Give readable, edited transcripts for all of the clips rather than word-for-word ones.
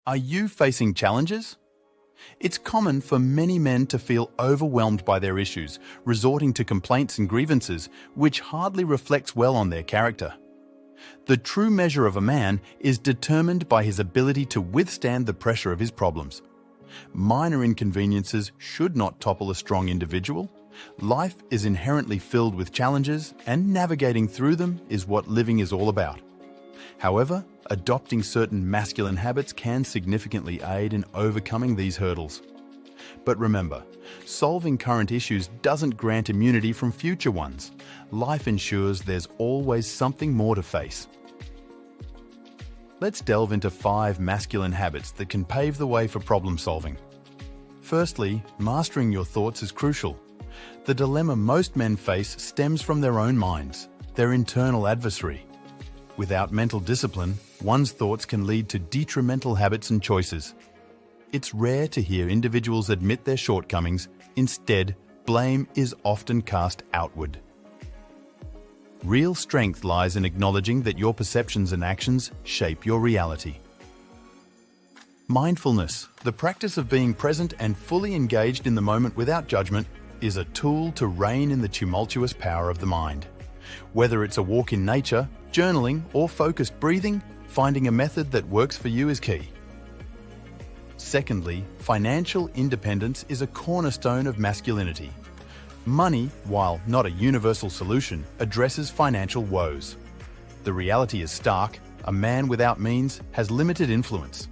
Are you facing challenges? It's common for many men to feel overwhelmed by their issues, resorting to complaints and grievances, which hardly reflects well on their character. The true measure of a man is determined by his ability to withstand the pressure of his problems. Minor inconveniences should not topple a strong individual. Life is inherently filled with challenges, and navigating through them is what living is all about. However, adopting certain masculine habits can significantly aid in overcoming these hurdles. But remember, solving current issues doesn't grant immunity from future ones. Life ensures there's always something more to face. Let's delve into 5 masculine habits that can pave the way for problem solving. Firstly, mastering your thoughts is crucial. The dilemma most men face stems from their own minds, their internal adversary. Without mental discipline, one's thoughts can lead to detrimental habits and choices. It's rare to hear individuals admit their shortcomings. Instead, blame is often cast outward. Real strength lies in acknowledging that your perceptions and actions shape your reality. Mindfulness, the practice of being present and fully engaged in the moment without judgment, is a tool to rein in the tumultuous power of the mind. Whether it's a walk in nature, journaling, or focused breathing, finding a method that works for you is key. Secondly, financial independence is a cornerstone of masculinity. Money, while not a universal solution, addresses financial woes. The reality is stark: a man without means has limited influence.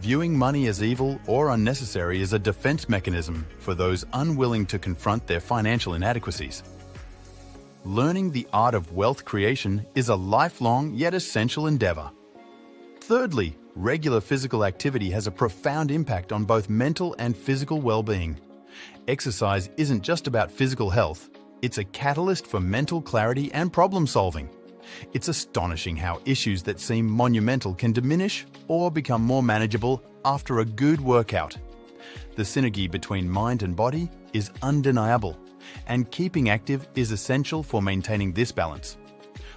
Viewing money as evil or unnecessary is a defense mechanism for those unwilling to confront their financial inadequacies. Learning the art of wealth creation is a lifelong yet essential endeavor. Thirdly, regular physical activity has a profound impact on both mental and physical well-being. Exercise isn't just about physical health, it's a catalyst for mental clarity and problem-solving. It's astonishing how issues that seem monumental can diminish or become more manageable after a good workout. The synergy between mind and body is undeniable, and keeping active is essential for maintaining this balance.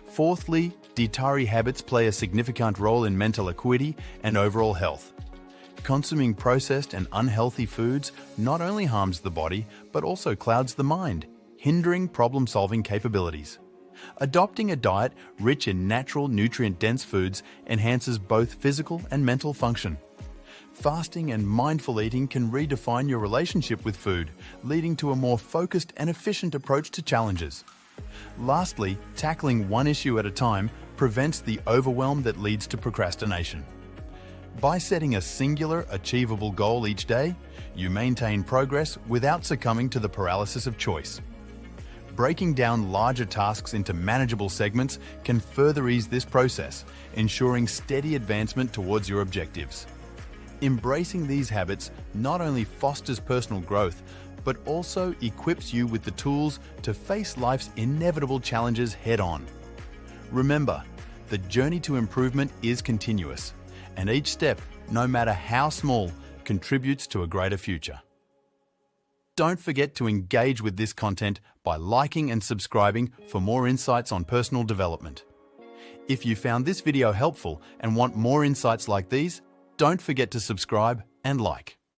Fourthly, dietary habits play a significant role in mental acuity and overall health. Consuming processed and unhealthy foods not only harms the body, but also clouds the mind, hindering problem-solving capabilities. Adopting a diet rich in natural, nutrient-dense foods enhances both physical and mental function. Fasting and mindful eating can redefine your relationship with food, leading to a more focused and efficient approach to challenges. Lastly, tackling one issue at a time prevents the overwhelm that leads to procrastination. By setting a singular, achievable goal each day, you maintain progress without succumbing to the paralysis of choice. Breaking down larger tasks into manageable segments can further ease this process, ensuring steady advancement towards your objectives. Embracing these habits not only fosters personal growth, but also equips you with the tools to face life's inevitable challenges head-on. Remember, the journey to improvement is continuous, and each step, no matter how small, contributes to a greater future. Don't forget to engage with this content by liking and subscribing for more insights on personal development. If you found this video helpful and want more insights like these, don't forget to subscribe and like.